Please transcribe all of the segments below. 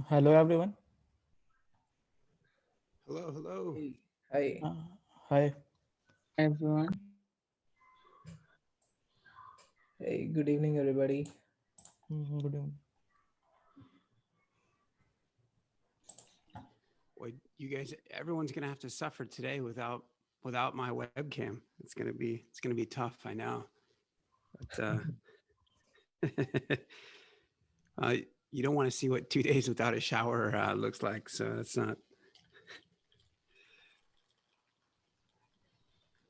Hello everyone. Hello, hello. Hey, hi. Uh, Hi. Everyone. Hey, good evening, everybody. Good evening. Well, you guys, everyone's gonna have to suffer today without my webcam. It's gonna be tough. I know, but uh, you don't want to see what 2 days without a shower looks like. So that's not.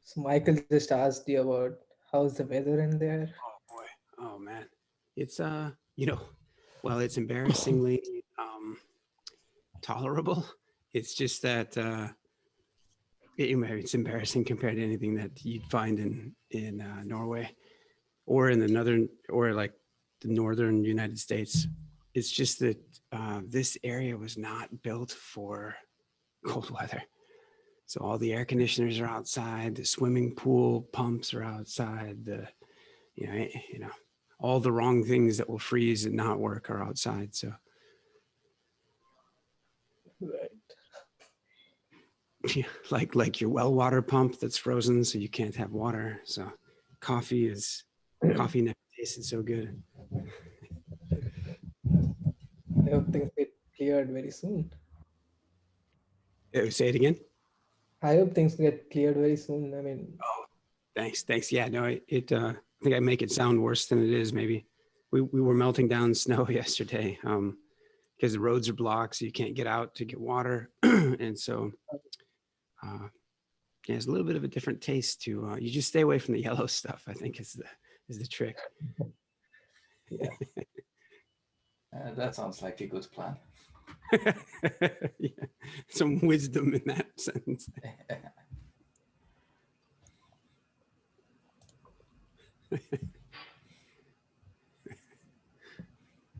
So Michael just asked you about how's the weather in there. Oh boy. Oh man. It's well, it's embarrassingly tolerable. It's just that it's embarrassing compared to anything that you'd find in Norway or in the northern or like the northern United States. It's just that this area was not built for cold weather. So all the air conditioners are outside, the swimming pool pumps are outside, you know, all the wrong things that will freeze and not work are outside. So Right. like your well water pump that's frozen, so you can't have water. So coffee never tasted so good. I hope things get cleared very soon. Say it again. I hope things get cleared very soon. I mean, Oh, thanks. Yeah, no, I think I make it sound worse than it is. Maybe we were melting down snow yesterday because the roads are blocked, so you can't get out to get water, and so uh, yeah, it's a little bit of a different taste to. You just stay away from the yellow stuff. I think is the trick. yeah. That sounds like a good plan. Yeah, some wisdom in that sense.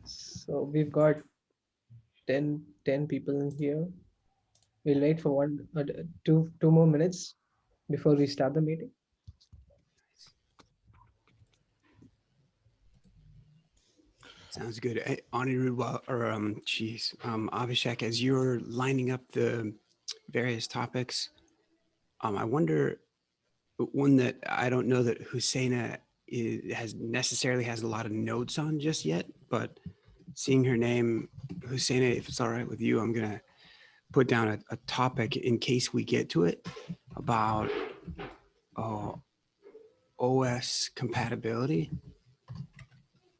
So we've got 10 people in here. We'll wait for two more minutes before we start the meeting. Sounds good. Hey, Anirudh, Abhishek, as you're lining up the various topics, I wonder one that I don't know that Husseina has a lot of notes on just yet, but seeing her name, Husseina, if it's all right with you, I'm gonna put down a topic in case we get to it about uh, OS compatibility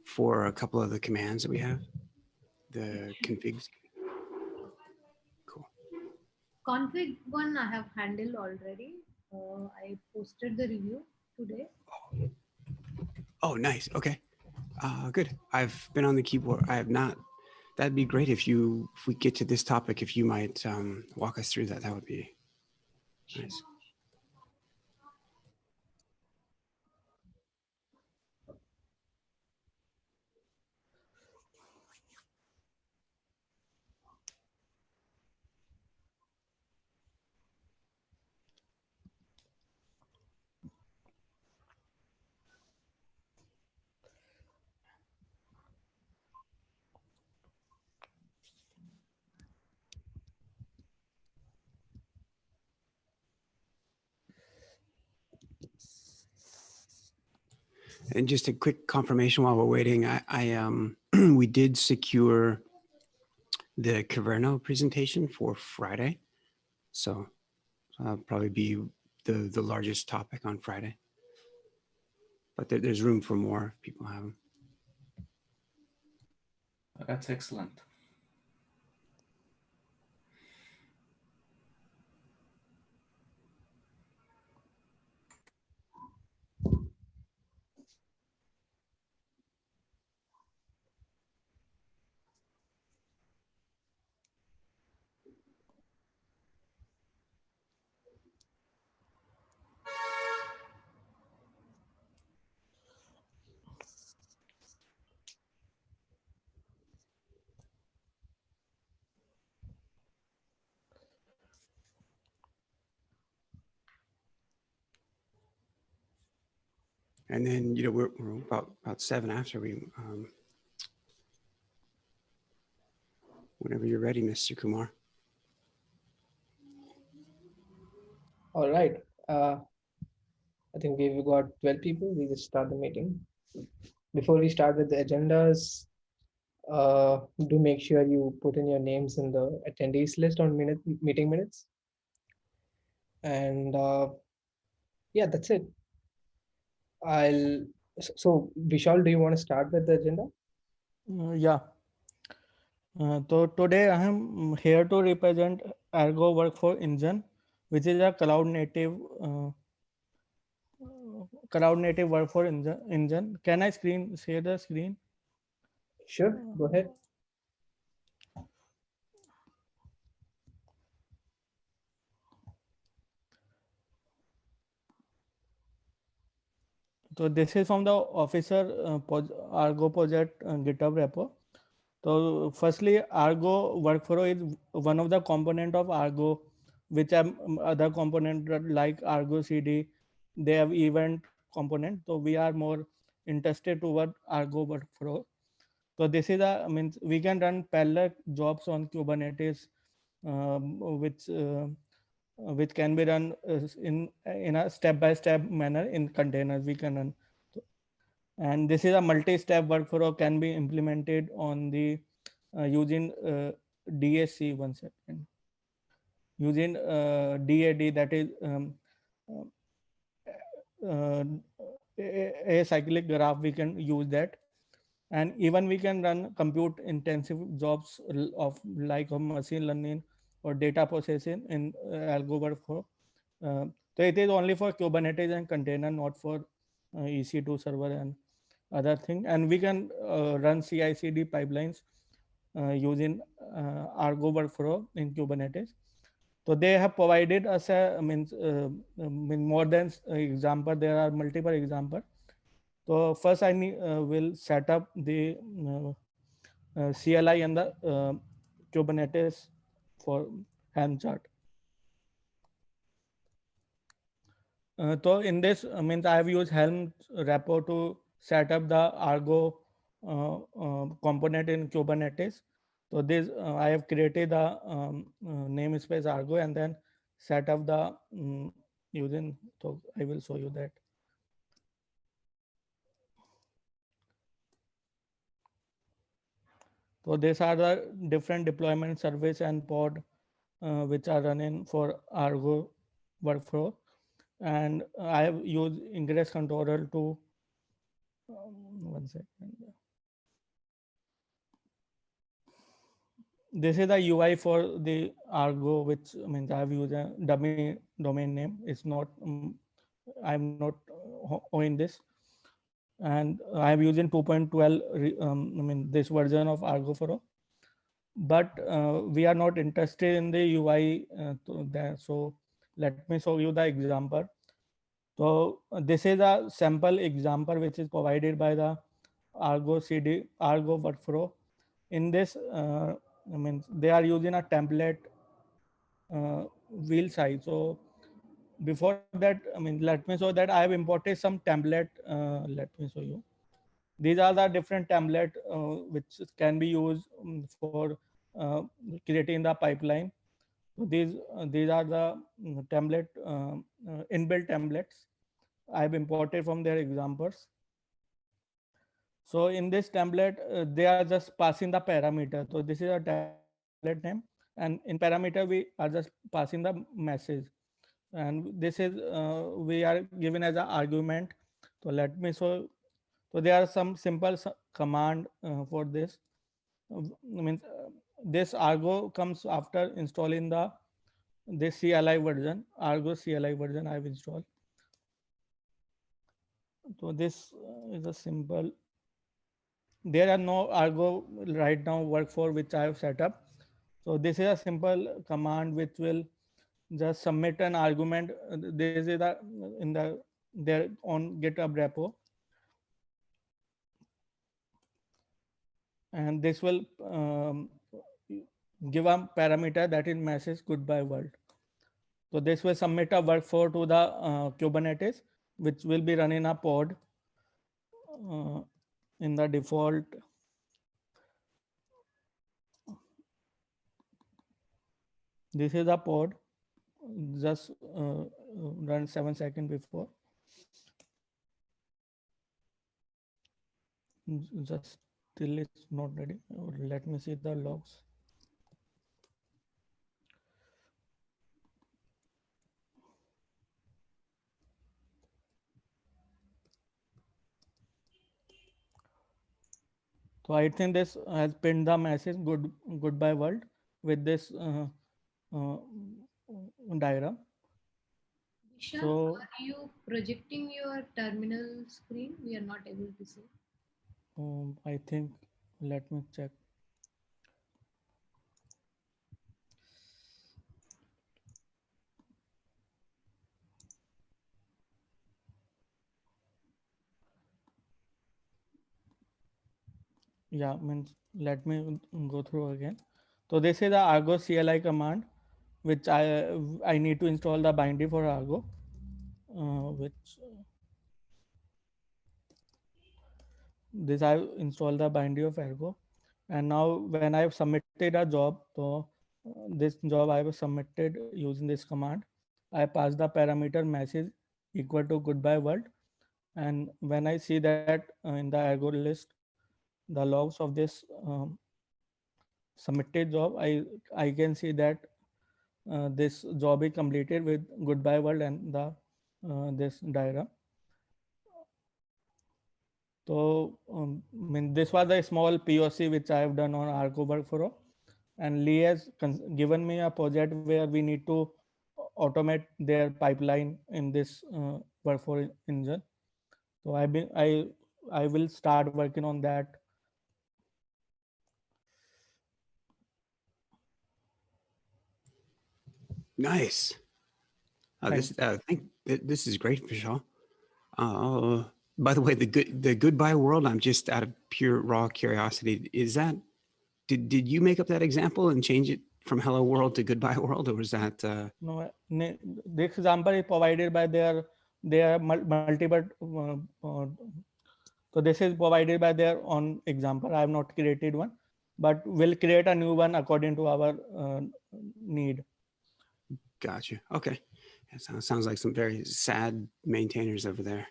for a couple of the commands that we have, the configs. Cool. Config one I have handled already. I posted the review today. Oh, nice. Okay. Good. I've been on the keyboard. I have not. That'd be great if we get to this topic, if you might walk us through that. That would be nice. And just a quick confirmation while we're waiting. We did secure the Caverno presentation for Friday, so probably be the largest topic on Friday. But there's room for more if people have them. That's excellent. And then we're about 7 after we Whenever you're ready, Mr. Kumar. All right. Uh, I think we've got 12 people. We just start the meeting. Before we start with the agendas, do make sure you put in your names in the attendees list on meeting minutes. And yeah, that's it. I'll. So, Vishal, do you want to start with the agenda? Yeah. So today I am here to represent Argo Workforce Engine, which is a cloud native workforce engine. Can I share the screen? Sure, go ahead. So this is from the officer Argo project GitHub repo. So firstly, Argo workflow is one of the component of Argo, which are other component like Argo CD. They have event component. So we are more interested toward Argo workflow. So this is a means we can run parallel jobs on Kubernetes, which can be run in a step by step manner in containers. We can run, and this is a multi-step workflow can be implemented on the using DSC. One second, using DAD, that is uh, a cyclic graph. We can use that, and even we can run compute intensive jobs of like of machine learning or data processing in algo workflow. uh, so it is only for Kubernetes and container, not for EC2 server and other thing. And we can run CI/CD pipelines using Argo workflow in Kubernetes. So they have provided us a mean more than example. There are multiple examples. So first I need will set up the CLI and the Kubernetes for Helm chart. So in this means I have used Helm repo to set up the Argo component in Kubernetes. So this I have created the namespace Argo and then set up the using. So I will show you that. So these are the different deployment service and pod which are running for Argo workflow. And I have used ingress controller to one second. This is the UI for the Argo, which means I have used a dummy domain name. It's not. I'm not owing this, and I have using 2.12. I mean this version of Argo for, but we are not interested in the UI. So let me show you the example. So this is a sample example which is provided by the Argo CD Argo workflow. In this, I mean they are using a template wheel size. So before that, I mean let me show that I have imported some template. Let me show you. These are the different template which can be used for creating the pipeline. So these are the template inbuilt templates I have imported from their examples. So in this template, they are just passing the parameter. So this is a template name, and in parameter we are just passing the message, and this is we are given as an argument. So let me show. So there are some simple command for this. Means this Argo comes after installing the this CLI version, Argo CLI version I have installed. So this is a simple. There are no Argo right now work for which I have set up. So this is a simple command which will just submit an argument. This is the in the their on GitHub repo, and this will give a parameter that is message goodbye world. So this will submit a workflow to the Kubernetes, which will be running a pod in the default. This is a pod. Just run 7 seconds before. Just till it's not ready. Let me see the logs. So I think this has pinned the message goodbye world with this uh, diagram. Disha, So are you projecting your terminal screen? We are not able to see. I think, let me check. Yeah, means let me go through again. So this is the Argo CLI command, which I need to install the binary for Argo, which this I install the binary of Argo, and now when I've submitted a job, so this job I was submitted using this command. I pass the parameter message equal to goodbye world, and when I see that in the Argo list, the logs of this submitted job, I can see that this job is completed with goodbye world and the this diagram. So I mean, this was a small POC which I have done on Argo workflow, and Lee has given me a project where we need to automate their pipeline in this workflow engine. So I will start working on that. Nice. This Thanks. I think this is great, Vishal. Uh, by the way, the goodbye world. I'm just out of pure raw curiosity. Is that did you make up that example and change it from hello world to goodbye world, or was that? No, the example is provided by their multiple. So this is provided by their own example. I have not created one, but we'll create a new one according to our need. Gotcha. Okay. That sounds like some very sad maintainers over there.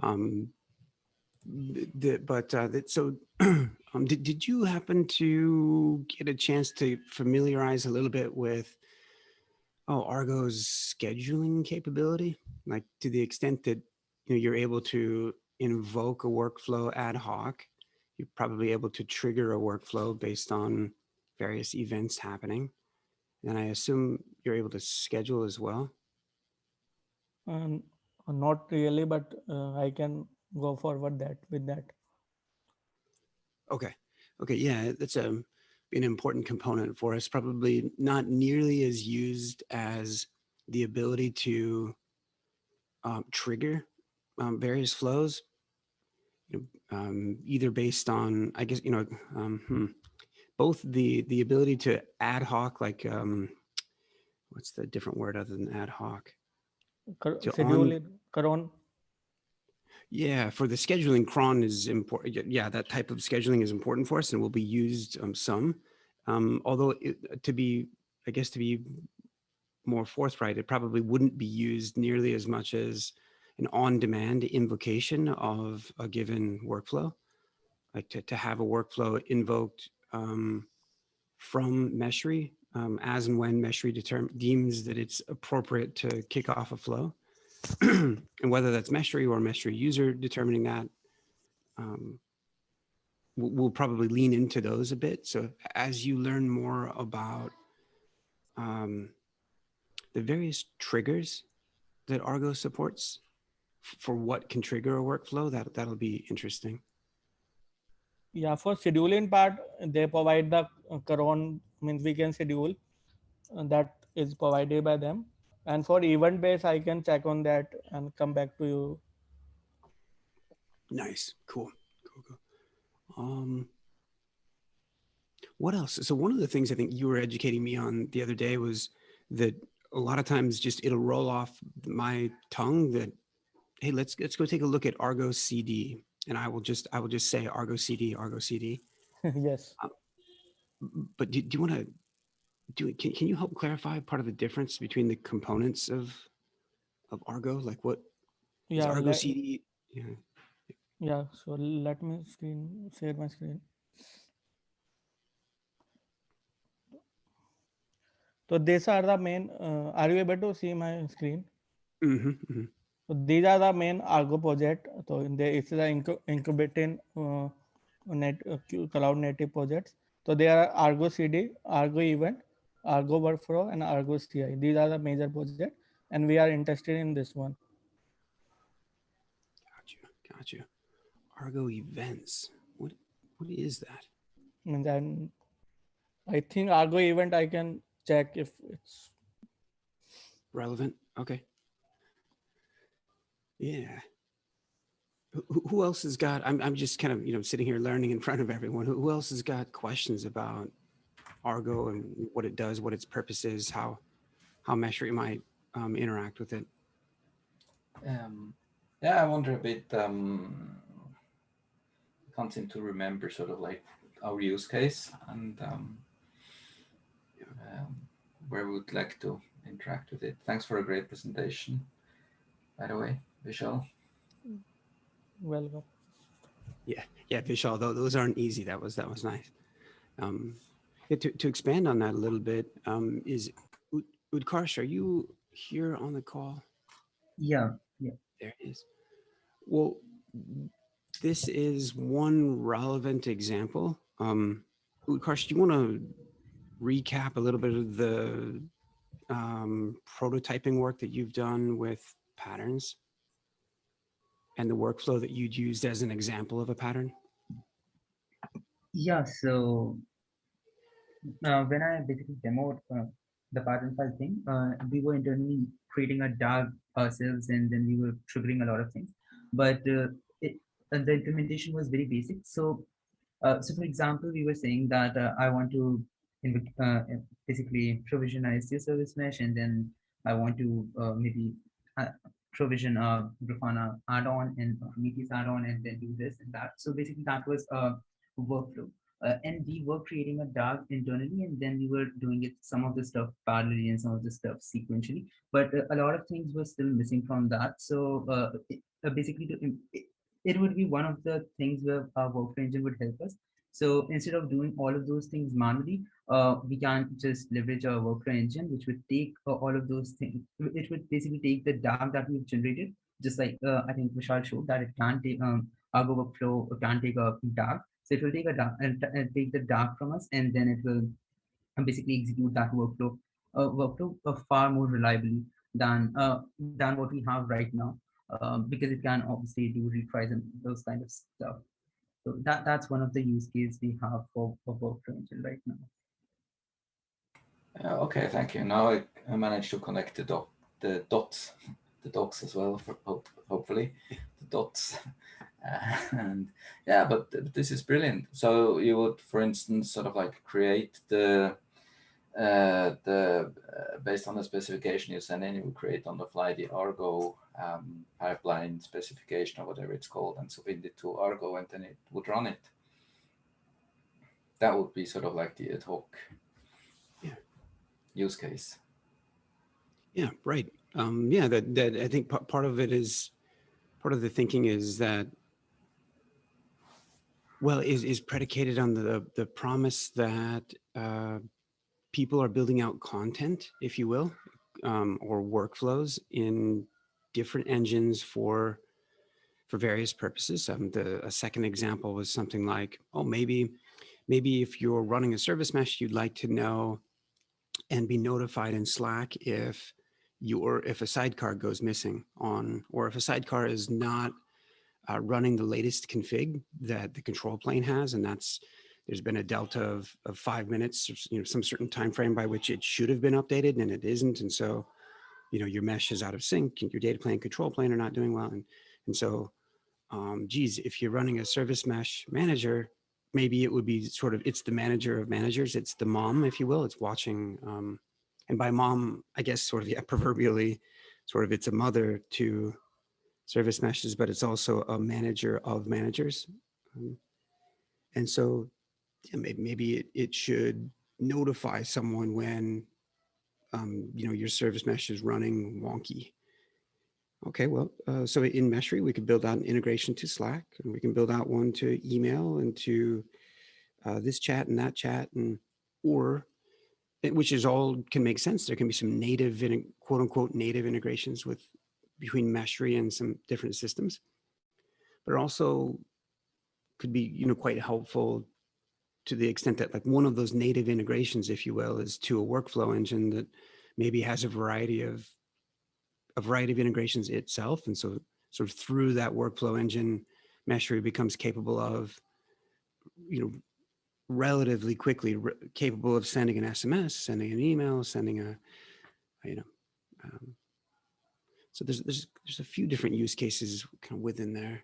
Um, so did you happen to get a chance to familiarize a little bit with Argo's scheduling capability, like to the extent that you're able to invoke a workflow ad hoc, you're probably able to trigger a workflow based on various events happening, and I assume you're able to schedule as well. Um, Not really, but I can go forward that with that. Okay. Okay. Yeah, that's an important component for us. Probably not nearly as used as the ability to trigger various flows, either based on, I guess, both the ability to ad hoc, like what's the different word other than ad hoc? To on Schedule Karon. Yeah, for the scheduling, cron is important. Yeah, that type of scheduling is important for us and will be used some. Although to be, I guess, to be more forthright, it probably wouldn't be used nearly as much as an on-demand invocation of a given workflow. Like to have a workflow invoked from Meshery as and when Meshery deems that it's appropriate to kick off a flow. And whether that's Meshery or Meshery user determining that, um, we'll probably lean into those a bit. So as you learn more about um, the various triggers that Argo supports for what can trigger a workflow, that'll be interesting. Yeah, for scheduling part, they provide the Karon, means we can schedule that is provided by them. And for event base, I can check on that and come back to you. Nice, cool, cool, cool. What else? So one of the things I think you were educating me on the other day was that a lot of times just it'll roll off my tongue that, hey, let's go take a look at Argo CD, and I will just say Argo CD, Argo CD. Yes. Uh, but do you want to can you help clarify part of the difference between the components of Argo? Like what is Yeah, Argo CD? Yeah. yeah. So let me screen share my screen. So these are the main. Are you able to see my screen? Mm-hmm, mm-hmm. So these are the main Argo project. So in there it's the incubating cloud native projects. So there are Argo CD, Argo Event, Argo Workflow, and Argo CI. These are the major projects, and we are interested in this one. Gotcha. Argo events. What is that? And then I think Argo Event I can check if it's Relevant? Okay. Yeah. Who else has got? I'm just kind of sitting here learning in front of everyone. Who else has got questions about Argo and what it does, what its purpose is, how Meshery might interact with it? Yeah, I wonder a bit. I can't seem to remember sort of like our use case and um, where we would like to interact with it. Thanks for a great presentation, by the way, Vishal. welcome. Yeah, Vishal. Those aren't easy. That was nice. Um, yeah, to expand on that a little bit, is Utkarsh, are you here on the call? Yeah, yeah, There it is. Well, this is one relevant example. Utkarsh, do you want to recap a little bit of the prototyping work that you've done with patterns and the workflow that you'd used as an example of a pattern? yeah. So when I basically demoed the pattern file thing, we were internally creating a DAG ourselves, and then we were triggering a lot of things. But the implementation was very basic. So for example, we were saying that I want to basically provision a SEO service mesh, and then I want to maybe uh, provision a Grafana add-on and a Prometheus add-on, and then do this and that. So basically, that was a workflow. And we were creating a dark internally, and then we were doing it some of the stuff parallelly and some of the stuff sequentially. But a lot of things were still missing from that. Basically, it would be one of the things where our workflow engine would help us. So instead of doing all of those things manually, we can just leverage our workflow engine, which would take all of those things. It would basically take the dark that we've generated, just like I think Vishal showed that it can take Argo workflow can take a dark. So it will take a dark and take the dark from us, and then it will basically execute that workflow far more reliably than what we have right now, because it can obviously do retries and those kind of stuff. So that's one of the use cases we have for workflow engine right now. Okay, thank you. Now I managed to connect the dots, the dots as well. Hopefully, the dots, and yeah. But this is brilliant. So you would, for instance, sort of like create the based on the specification you send in, you would create on the fly the Argo pipeline specification or whatever it's called, and submit it to Argo, and then it would run it. That would be sort of like the ad hoc use case. Yeah, right. Yeah, that I think part of it is part of the thinking is that is predicated on the promise that people are building out content, if you will, or workflows in different engines for various purposes. A second example was something like, oh, maybe if you're running a service mesh, you'd like to know and be notified in Slack if a sidecar goes missing or if a sidecar is not running the latest config that the control plane has, and there's been a delta of 5 minutes, some certain time frame by which it should have been updated and it isn't, and so your mesh is out of sync and your data plane control plane are not doing well, and so geez, if you're running a service mesh manager, maybe it would be it's the manager of managers, it's the mom, if you will, it's watching, and by mom, I guess proverbially, it's a mother to service meshes, but it's also a manager of managers. And so yeah, maybe it should notify someone when your service mesh is running wonky. Okay, well, so in Meshery, we could build out an integration to Slack, and we can build out one to email and to this chat and that chat, and or which is all can make sense. There can be some native, quote unquote, native integrations with between Meshery and some different systems, but it also could be quite helpful to the extent that like one of those native integrations, if you will, is to a workflow engine that maybe has a variety of integrations itself, and so sort of through that workflow engine, Meshery becomes capable of you know relatively quickly capable of sending an SMS, sending an email, sending a you know um, so there's a few different use cases kind of within there.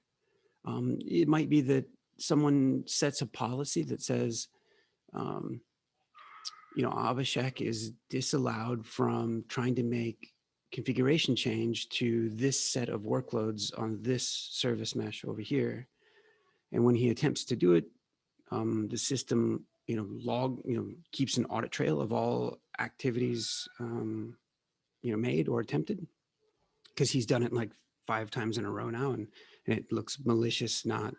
It might be that someone sets a policy that says um, Abhishek is disallowed from trying to make configuration change to this set of workloads on this service mesh over here. And when he attempts to do it, the system, keeps an audit trail of all activities, made or attempted, because he's done it like 5 times in a row now, and it looks malicious, not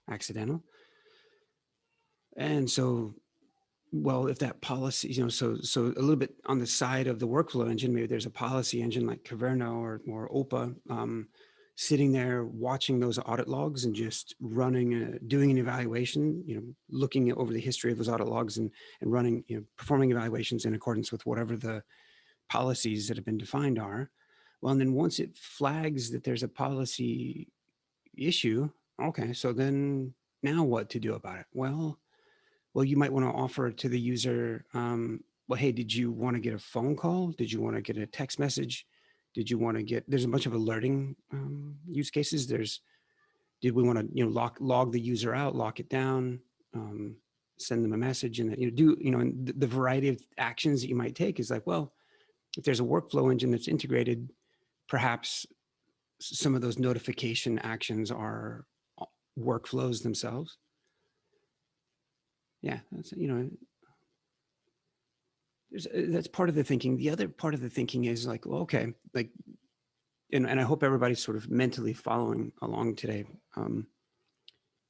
accidental. And so, well, if that policy, so a little bit on the side of the workflow engine, maybe there's a policy engine like Caverno or OPA, sitting there watching those audit logs and just running, doing an evaluation, looking over the history of those audit logs and running, performing evaluations in accordance with whatever the policies that have been defined are. Well, and then once it flags that there's a policy issue, okay, so then now what to do about it? Well, you might want to offer to the user, well, hey, did you want to get a phone call? Did you want to get a text message? Did you want to get, there's a bunch of alerting use cases. Did we want to, log the user out, lock it down, send them a message, and and the variety of actions that you might take is like, well, if there's a workflow engine that's integrated, perhaps some of those notification actions are workflows themselves. Yeah, that's part of the thinking. The other part of the thinking is like, well, okay, like, and I hope everybody's sort of mentally following along today.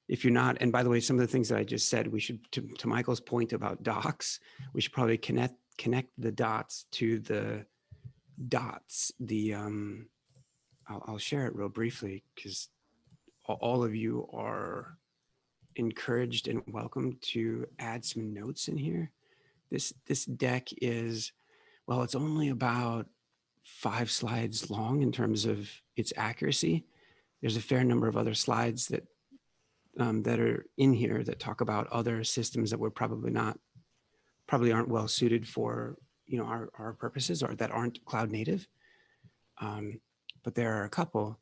If you're not, and by the way, some of the things that I just said, we should, to Michael's point about docs, we should probably connect the dots to the dots. I'll share it real briefly because all of you are encouraged and welcome to add some notes in here. This deck is, well, it's only about 5 slides long in terms of its accuracy. There's a fair number of other slides that are in here that talk about other systems that we're probably aren't well suited for our purposes, or that aren't cloud native. But there are a couple,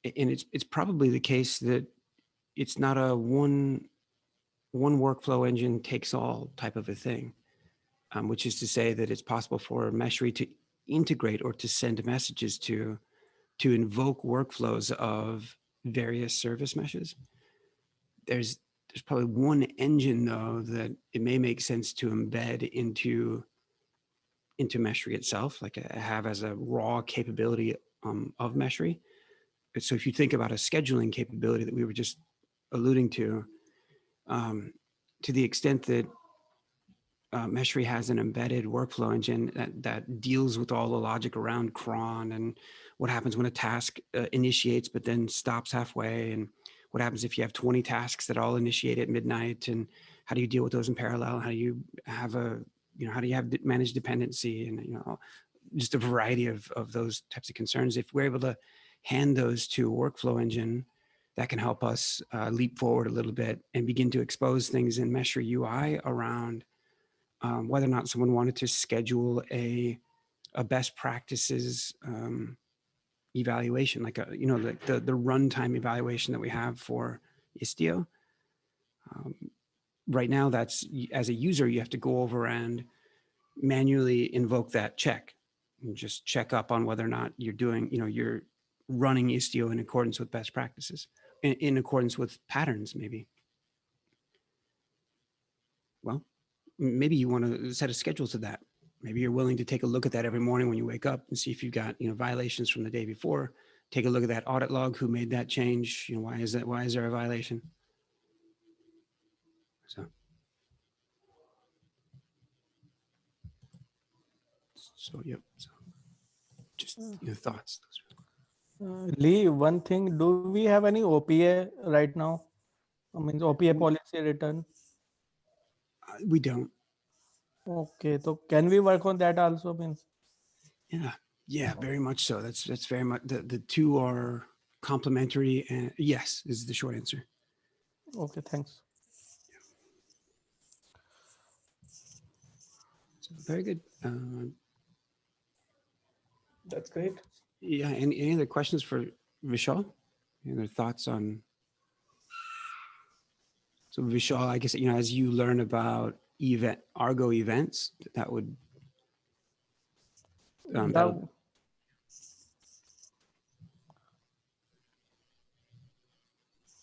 and it's probably the case that it's not a one workflow engine takes all type of a thing, which is to say that it's possible for Meshery to integrate or to send messages to invoke workflows of various service meshes. There's probably one engine though that it may make sense to embed into Meshery itself, like have as a raw capability of Meshery. So if you think about a scheduling capability that we were just alluding to the extent that Meshery has an embedded workflow engine that deals with all the logic around cron and what happens when a task initiates but then stops halfway, and what happens if you have 20 tasks that all initiate at midnight, and how do you deal with those in parallel? How do you have managed dependency, and just a variety of those types of concerns. If we're able to hand those to a workflow engine, that can help us leap forward a little bit and begin to expose things in Meshery UI around whether or not someone wanted to schedule a best practices evaluation, like like the runtime evaluation that we have for Istio. Right now, that's, as a user, you have to go over and manually invoke that check and just check up on whether or not you're doing, you're running Istio in accordance with best practices, in accordance with patterns, maybe. Well, maybe you want to set a schedule to that. Maybe you're willing to take a look at that every morning when you wake up and see if you've got, violations from the day before. Take a look at that audit log. Who made that change? Why is that? Why is there a violation? So, yep. So, just thoughts. Lee, one thing, do we have any OPA right now? I mean, OPA policy return. We don't. Okay, so can we work on that also? Means, Yeah, very much so. That's very much the two are complementary, and yes is the short answer. okay, thanks. So very good. That's great. Yeah. Any other questions for Vishal? Any other thoughts on? So Vishal, I guess as you learn about Argo events, that would Yeah, that'll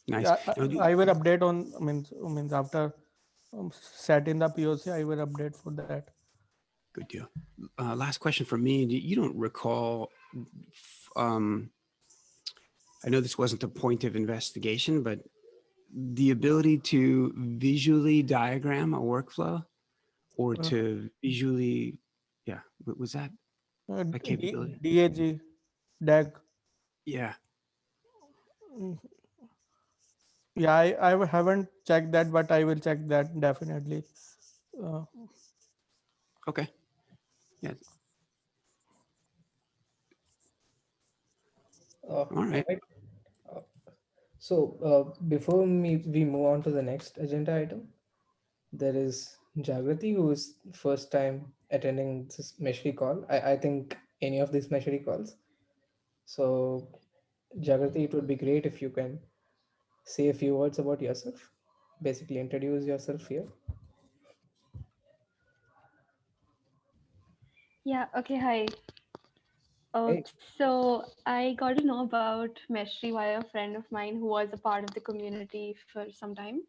nice. yeah, I will update on, means after setting the POC, I will update for that. Good deal. Last question for me. You don't recall? I know this wasn't the point of investigation, but the ability to visually diagram a workflow or Uh, to visually, yeah, was that a capability? DAG, DAG. Yeah. Mm, yeah, I haven't checked that, but I will check that definitely. Uh, Okay. Yeah. All All right. right. Uh, so before we move on to the next agenda item, there is Jagrati, who is first time attending this Meshery call. I think any of these Meshery calls. So Jagrati, it would be great if you can say a few words about yourself. Basically, introduce yourself here. Yeah, okay, hi. Hey, So I got to know about Meshery via a friend of mine who was a part of the community for some time.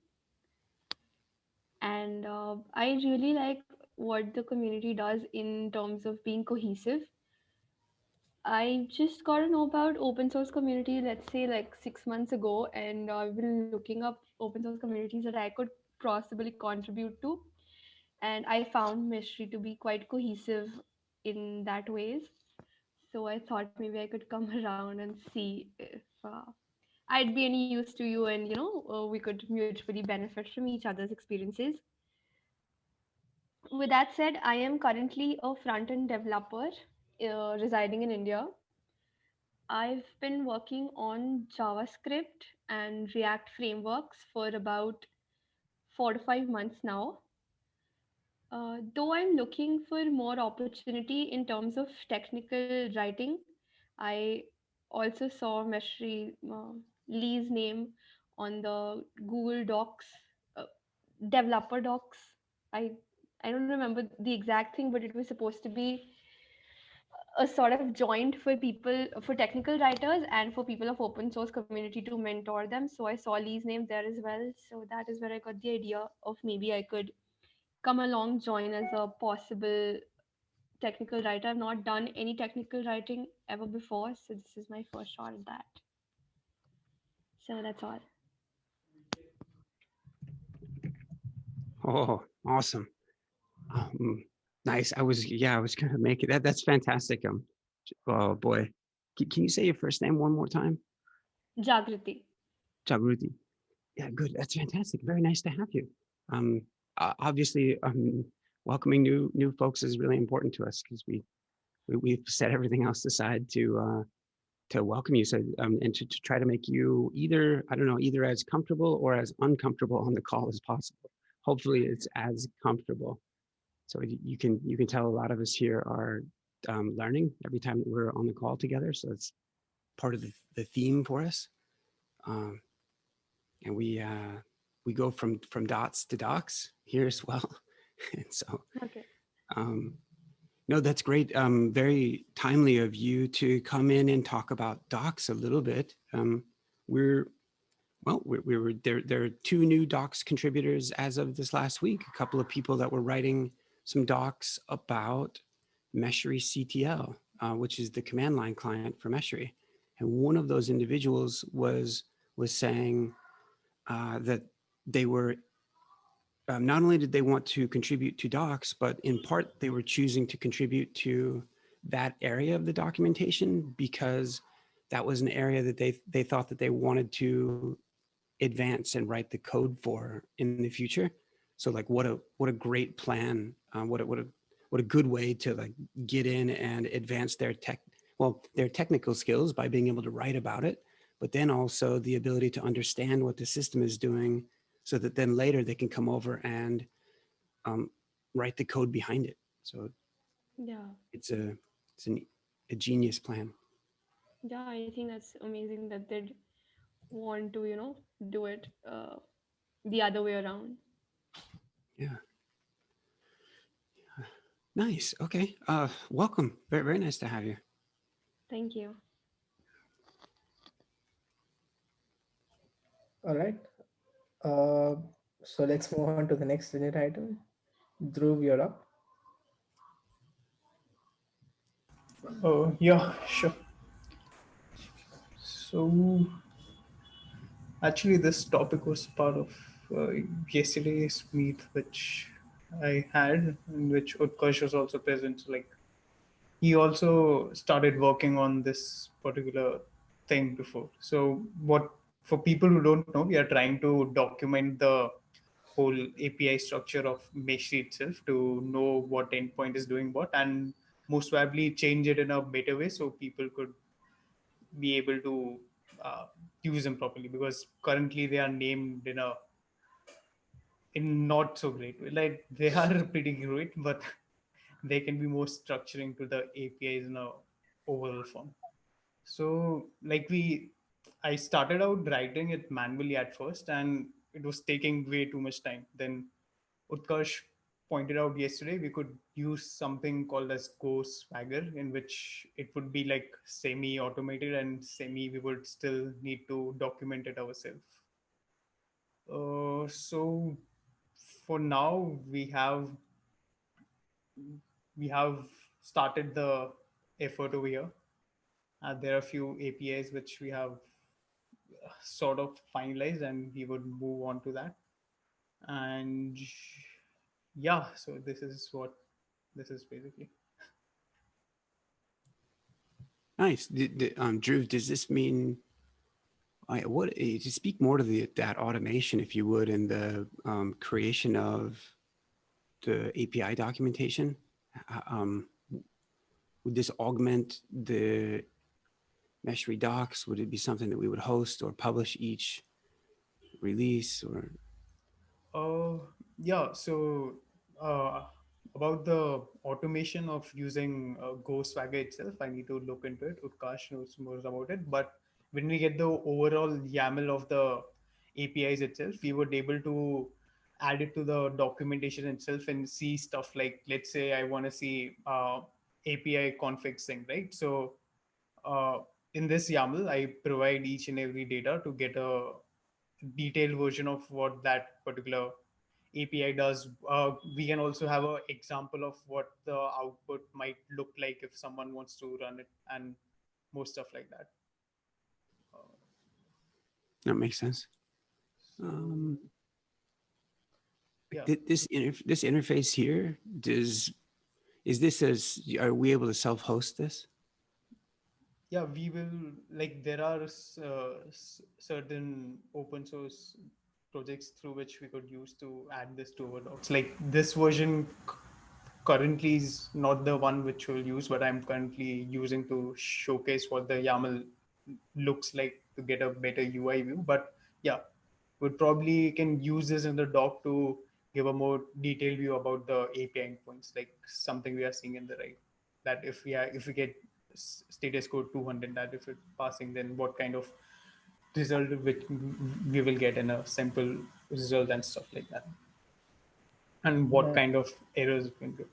And I really like what the community does in terms of being cohesive. I just got to know about open source community, let's say like 6 months ago, and I've been looking up open source communities that I could possibly contribute to. And I found Meshery to be quite cohesive in that ways. So I thought maybe I could come around and see if I'd be any use to you, and we could mutually benefit from each other's experiences. With that said, I am currently a front end developer residing in India. I've been working on JavaScript and React frameworks for about 4 to 5 months now. Though I'm looking for more opportunity in terms of technical writing, I also saw Meshery Lee's name on the Google Docs, uh, developer docs. I I don't remember the exact thing, but it was supposed to be a sort of joint for people, for technical writers and for people of open source community to mentor them. So I saw Lee's name there as well. So that is where I got the idea of maybe I could come along, join as a possible technical writer. I've not done any technical writing ever before, so this is my first shot at that. So that's all. Oh, awesome. Nice. I was gonna make it. That's fantastic. Oh boy. Can you say your first name one more time? Jagriti. Jagruti. Yeah, good. That's fantastic. Very nice to have you. Obviously, welcoming new folks is really important to us because we've set everything else aside to welcome you. So and to try to make you either, I don't know, either as comfortable or as uncomfortable on the call as possible. Hopefully, it's as comfortable. So you can tell a lot of us here are learning every time that we're on the call together. So it's part of the theme for us. Um, and we go from dots to docs here as well. And so, Okay. um, no, that's great. Very timely of you to come in and talk about docs a little bit. We're Well, we were there. There are two new docs contributors as of this last week. A couple of people that were writing some docs about Meshery CTL, which is the command line client for Meshery. And one of those individuals was saying that they were not only did they want to contribute to docs, but in part they were choosing to contribute to that area of the documentation because that was an area that they thought that they wanted to advance and write the code for in the future. So like what a great plan, what a good way to like get in and advance their technical skills by being able to write about it, but then also the ability to understand what the system is doing so that then later they can come over and um, write the code behind it. So Yeah. it's a genius plan. Yeah, I think that's amazing that they'd want to, do it the other way around. Yeah. Nice. Okay. Welcome. Very, very nice to have you. Thank you. All right. Uh, so let's move on to the next agenda item. Dhruv, you're up. Yeah, sure. So, actually, this topic was part of uh, yesterday's meet, which I had, in which Utkarsh was also present. So, like, he also started working on this particular thing before. So, what for people who don't know, we are trying to document the whole API structure of Meshery itself to know what endpoint is doing what, and most probably change it in a better way so people could be able to uh, use them properly, because currently they are named in not so great way. Like they are pretty great, but they can be more structuring to the APIs in a overall form. So I started out writing it manually at first, and it was taking way too much time. Then Utkarsh pointed out yesterday we could use something called as Go Swagger, in which it would be like semi-automated and semi. We would still need to document it ourselves. So for now, we have started the effort over here. There are a few APIs which we have sort of finalized, and we would move on to that. And yeah, so this is what this is basically. Nice. Drew, does this mean to speak more to that automation, if you would, and the creation of the API documentation? Um, would this augment the Meshery docs? Would it be something that we would host or publish each release? Or Uh, yeah. So uh, about the automation of using Go Swagger itself, I need to look into it. Utkarsh knows more about it. But when we get the overall YAML of the APIs itself, we would able to add it to the documentation itself and see stuff like, let's say I want to see API configs thing, right? So uh, in this YAML, I provide each and every data to get a detailed version of what that particular API does. We can also have an example of what the output might look like if someone wants to run it, and more stuff like that. Uh, that makes sense. so yeah, This interface here are we able to self-host this? yeah, we will, like there are certain open source projects through which we could use to add this to our docs. Like this version currently is not the one which we'll use, but I'm currently using to showcase what the YAML looks like to get a better UI view. But yeah, we probably can use this in the doc to give a more detailed view about the API endpoints, like something we are seeing in the right. That if we get status code 200, that if it's passing, then what kind of result which we will get in a simple result and stuff like that, and what Yeah, kind of errors we can do.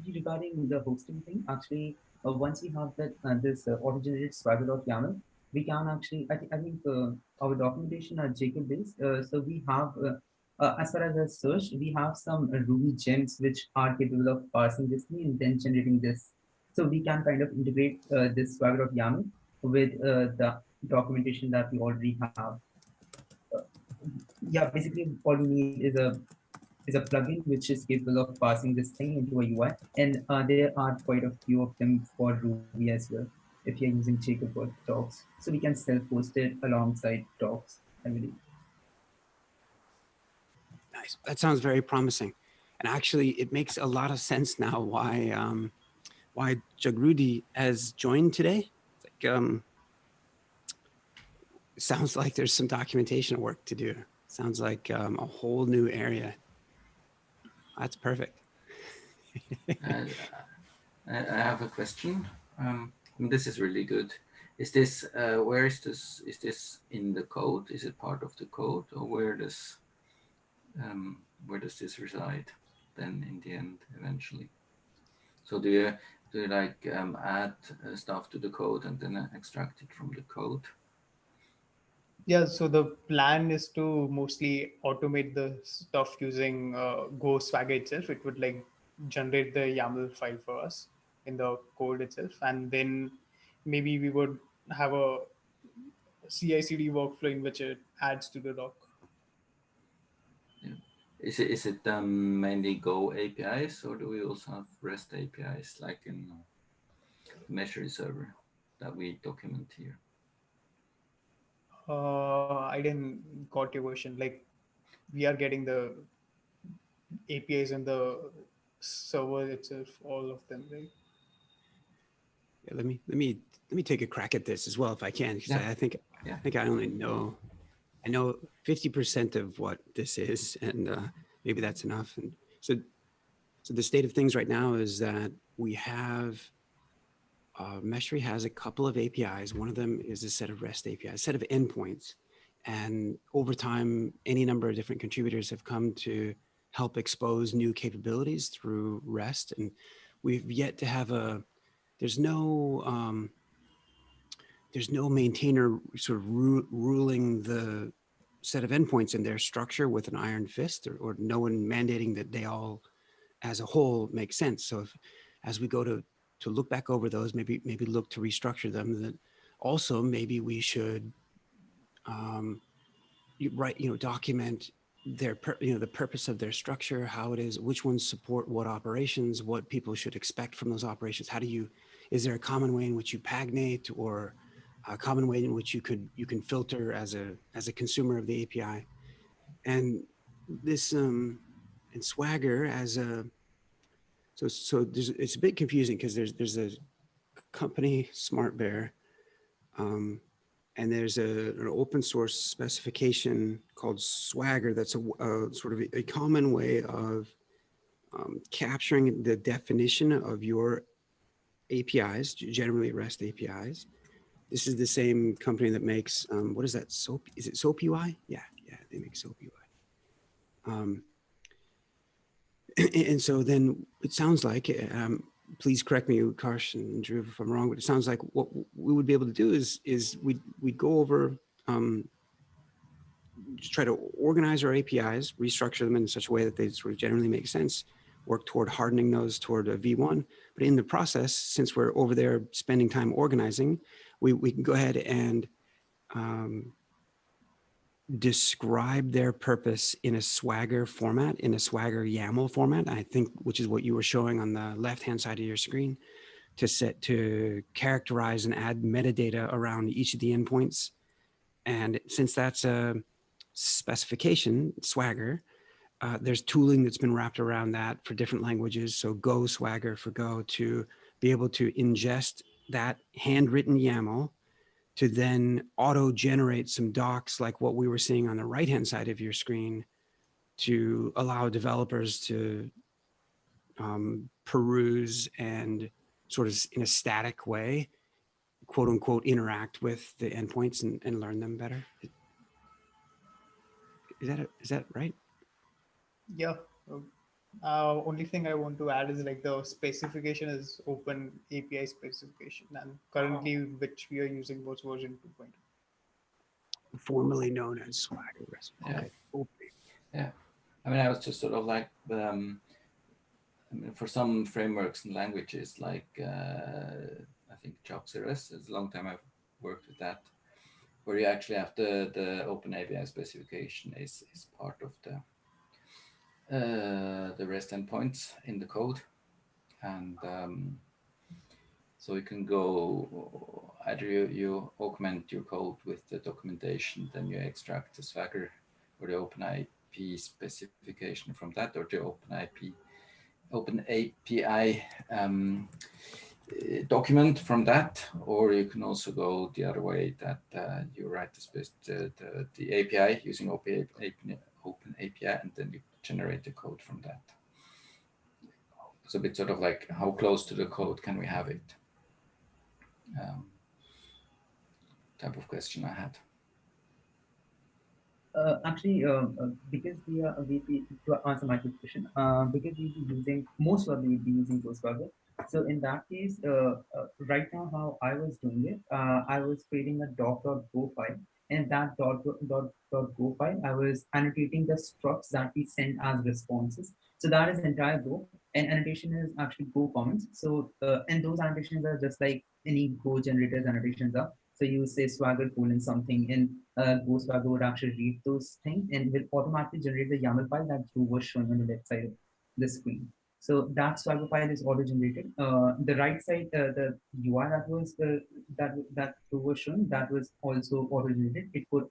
regarding the hosting thing, actually, once we have that this auto-generated swagger.yaml, we can actually, I think our documentation are Jacob based. So we have, as far as I search, we have some Ruby gems which are capable of parsing this thing and then generating this. So we can kind of integrate this Swagger of YAML with the documentation that we already have. Uh, yeah, basically all we need is a plugin which is capable of passing this thing into a UI, and there are quite a few of them for Ruby as well. If you're using Jacob or Docs, so we can self-host it alongside Docs, I believe. Nice. That sounds very promising. And actually, it makes a lot of sense now why Jagrudi has joined today. Like, it sounds like there's some documentation work to do. Sounds like a whole new area. That's perfect. Uh, I have a question. This is really good. Is this where is this? Is this in the code? Is it part of the code, or where does this reside? Then in the end, eventually. So do you like add stuff to the code and then extract it from the code? Yeah, so the plan is to mostly automate the stuff using Go Swagger itself. It would like generate the YAML file for us in the code itself, and then maybe we would have a CI/CD workflow in which it adds to the doc. Yeah. Is it mainly Go APIs, or do we also have REST APIs like in the Meshery server that we document here? I didn't got your question. Like we are getting the APIs in the server itself, all of them, right? Yeah, let me take a crack at this as well if I can, because Yeah, I yeah. think I know 50% of what this is, and maybe that's enough. And so the state of things right now is that we have Meshery has a couple of APIs. One of them is a set of REST APIs, a set of endpoints. And over time, any number of different contributors have come to help expose new capabilities through REST. And we've yet to have there's no, there's no maintainer sort of ruling the set of endpoints in their structure with an iron fist, or no one mandating that they all as a whole make sense. So if, as we go to look back over those, maybe look to restructure them, then also maybe we should document the purpose of their structure, how it is, which ones support what operations, what people should expect from those operations. Is there a common way in which you paginate, or a common way in which you can filter as a consumer of the API? And this and Swagger as a it's a bit confusing because there's a company, Smart Bear, um, and there's an open source specification called Swagger that's a sort of a common way of capturing the definition of your APIs, generally REST APIs. This is the same company that makes what is that, SOAP? Is it SOAP UI? Yeah, they make SOAP UI. And so then it sounds like, please correct me, Karsh and Drew, if I'm wrong, but it sounds like what we would be able to do is we'd go over, just try to organize our APIs, restructure them in such a way that they sort of generally make sense, work toward hardening those toward a V1. But in the process, since we're over there spending time organizing, we can go ahead and um, describe their purpose in a Swagger format, in a Swagger YAML format, I think, which is what you were showing on the left-hand side of your screen, to characterize and add metadata around each of the endpoints. And since that's a specification, Swagger, there's tooling that's been wrapped around that for different languages. So Go Swagger for Go, to be able to ingest that handwritten YAML to then auto generate some docs like what we were seeing on the right hand side of your screen, to allow developers to peruse and sort of in a static way, quote unquote, interact with the endpoints and learn them better. Is that right? Yeah, Only thing I want to add is like the specification is open API specification, and currently which we are using was version 2.0. Formerly known as Swagger. Yeah, Okay. Open. yeah. I mean, I was just sort of like, I mean, for some frameworks and languages, like I think JavaScript is a long time I've worked with that, where you actually have the open API specification is part of the REST endpoints in the code, and so you can go either you augment your code with the documentation, then you extract the Swagger or the OpenIP specification from that, or the open API document from that, or you can also go the other way that you write the API using open API, and then you generate the code from that. It's a bit sort of like how close to the code can we have it, um, type of question I had. Because to answer my quick question, because we'll be using most probably we'll be using Ghostwriter. So in that case, right now how I was doing it, I was creating a doc.go file, and that dot go file, I was annotating the structs that we send as responses. So that is entire Go, and annotation is actually Go comments. So and those annotations are just like any Go generators annotations are. So you say swagger colon something, and Ghostwriter would actually read those things and will automatically generate the YAML file that Drew was showing on the left side of the screen. So that Swagger file is auto-generated. The right side, the UI that Drew was showing, that was also auto-generated. It could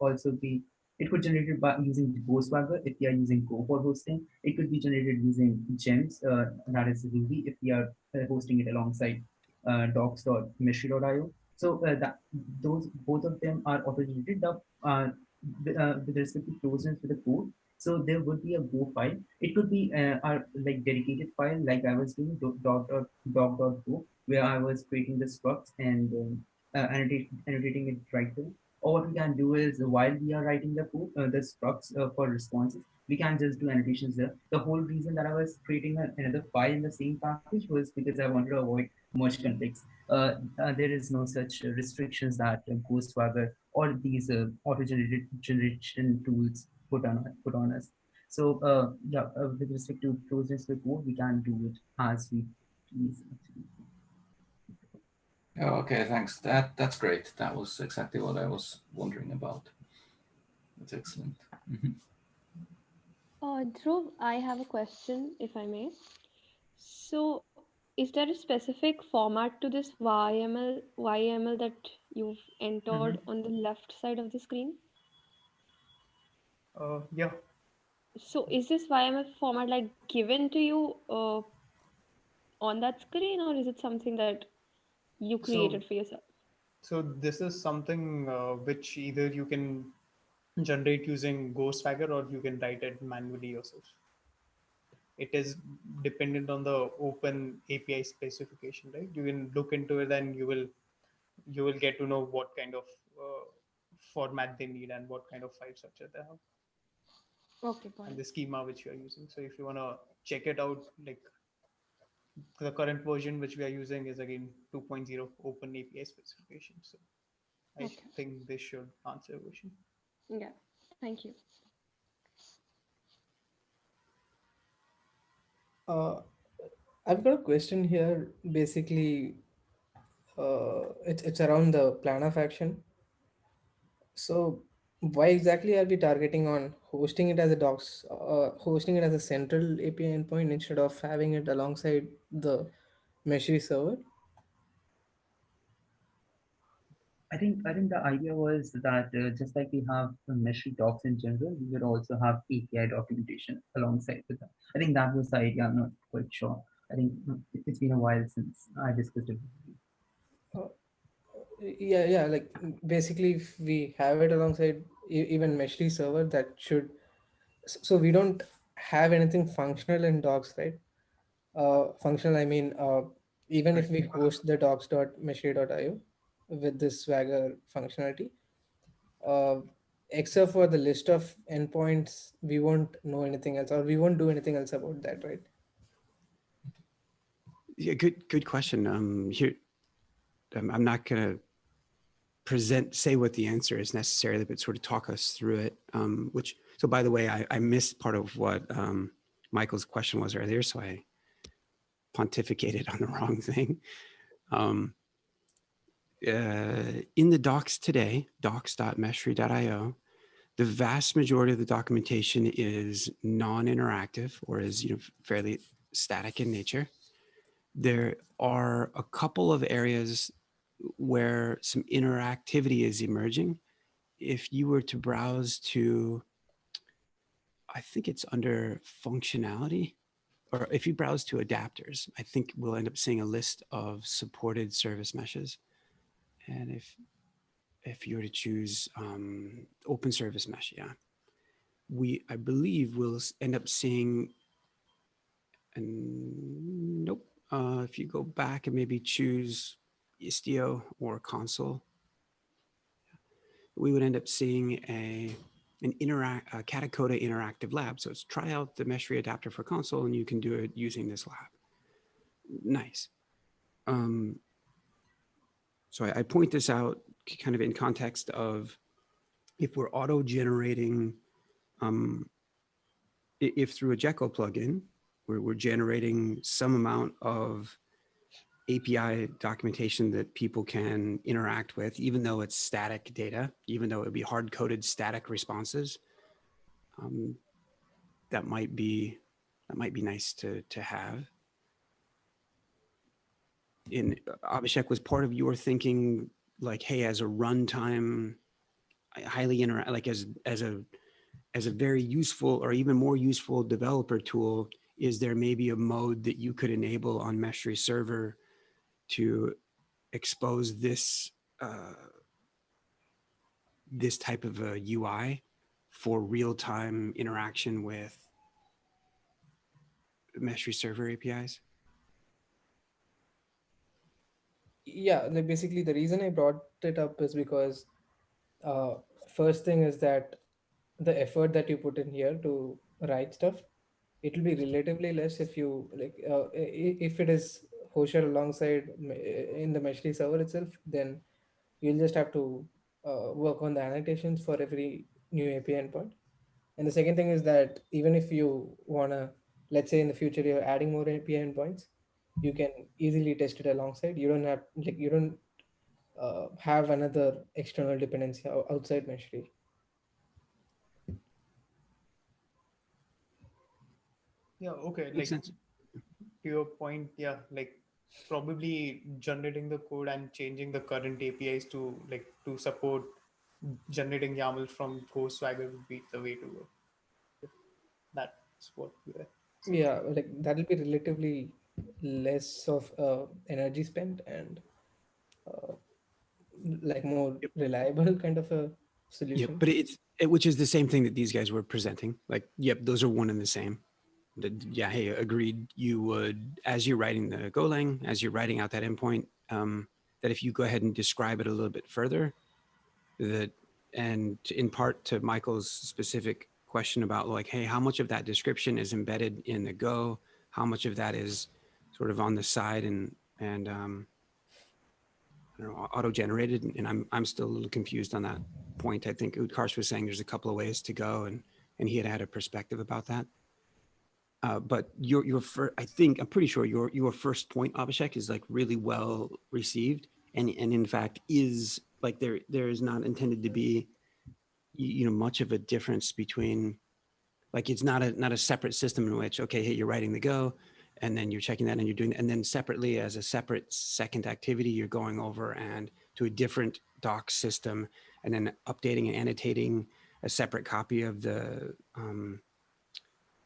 generate it by using Ghostwriter if we are using Go for hosting. It could be generated using gems, that is Ruby, if we are hosting it alongside docs.meshery.io. So those both of them are auto-generated. With respect to closeness with the code, so there would be a Go file. It could be our like dedicated file, like I was doing doc.go, where I was creating the structs and annotating it right there. Or what we can do is while we are writing the code, the structs for responses, we can just do annotations there. The whole reason that I was creating another file in the same package was because I wanted to avoid merge conflicts. There is no such restrictions that Ghostwriter or these auto-generated generation tools put on us. So yeah, with respect to closeness to code, we can do it as we please. Actually. Oh, okay, thanks. That's great. That was exactly what I was wondering about. That's excellent. Mhm. Dhruv, I have a question, if I may. So, is there a specific format to this YAML that you've entered Mm-hmm. on the left side of the screen? Yeah. So, is this YAML format like given to you on that screen, or is it something that you created So for yourself? this is something which either you can generate using Go Swagger or you can write it manually yourself. It is dependent on the open API specification, right? You can look into it and you will get to know what kind of uh, format they need and what kind of file structure they have Okay, got and it. the schema which you are using. So if you want to check it out, like the current version which we are using is again 2.0 open API specification. So I Okay, think this should answer your question. yeah, thank you. Uh, I've got a question here. Basically, it's around the plan of action. So, why exactly are we targeting on hosting it as a docs, hosting it as a central API endpoint instead of having it alongside the Meshery server? I think the idea was that just like we have Meshery docs in general, we would also have API documentation alongside with that. I think that was the idea. I'm not quite sure. I think it's been a while since I discussed it with you. Uh, yeah. Like basically, if we have it alongside even Meshery server, that should so we don't have anything functional in docs, right? Functional, I mean, even if we host the docs.meshery.io with this Swagger functionality, uh, except for the list of endpoints, we won't know anything else, or we won't do anything else about that, right? Yeah, good question. Here, I'm not gonna say what the answer is necessarily, but sort of talk us through it. Which, so by the way, I missed part of what Michael's question was earlier, so I pontificated on the wrong thing. Um, in the docs today, docs.meshery.io, the vast majority of the documentation is non-interactive, or is fairly static in nature. There are a couple of areas where some interactivity is emerging. If you were to browse to, I think it's under functionality, or if you browse to adapters, I think we'll end up seeing a list of supported service meshes. And if you were to choose open service mesh, yeah, I believe we'll end up seeing, and nope, if you go back and maybe choose Istio or console, we would end up seeing a Katacoda interactive lab. So it's try out the Meshery adapter for console, and you can do it using this lab. Nice. So I point this out kind of in context of, if we're auto-generating, if through a Jekyll plugin, we're generating some amount of API documentation that people can interact with, even though it's static data, even though it would be hard-coded static responses, that might be nice to have. In Abhishek, was part of your thinking like, hey, as a runtime, highly like as a very useful or even more useful developer tool, is there maybe a mode that you could enable on Meshery server to expose this this type of a UI for real-time interaction with Meshery server APIs? Yeah, like basically the reason I brought it up is because uh, first thing is that the effort that you put in here to write stuff, it will be relatively less if you like if it is hosted alongside in the Meshery server itself, then you'll just have to work on the annotations for every new API endpoint. And the second thing is that even if you wanna, let's say in the future you're adding more API endpoints, you can easily test it alongside. You don't have like you don't have another external dependency outside Meshery. Yeah, okay. Makes Like sense. to your point, yeah, like probably generating the code and changing the current APIs to like to support generating YAML from Swagger would be the way to go. If that's what we're saying. Yeah, like that'll be relatively less of energy spent and uh, like more Yep. reliable kind of a Yep. solution. But which is the same thing that these guys were presenting. Like, yep, those are one and the same. Yeah, hey, agreed. You would, as you're writing the Golang, as you're writing out that endpoint, that if you go ahead and describe it a little bit further, that, and in part to Michael's specific question about like, hey, how much of that description is embedded in the Go? How much of that is sort of on the side and I don't know, auto-generated? And I'm still a little confused on that point. I think Utkarsh was saying there's a couple of ways to go, and he had a perspective about that. But your first, I'm pretty sure your first point, Abhishek, is like really well received, and in fact is like there is not intended to be much of a difference between, like, it's not a separate system in which, okay, hey, you're writing the Go, and then you're checking that and you're doing, and then separately as a separate second activity, you're going over and to a different doc system and then updating and annotating a separate copy of the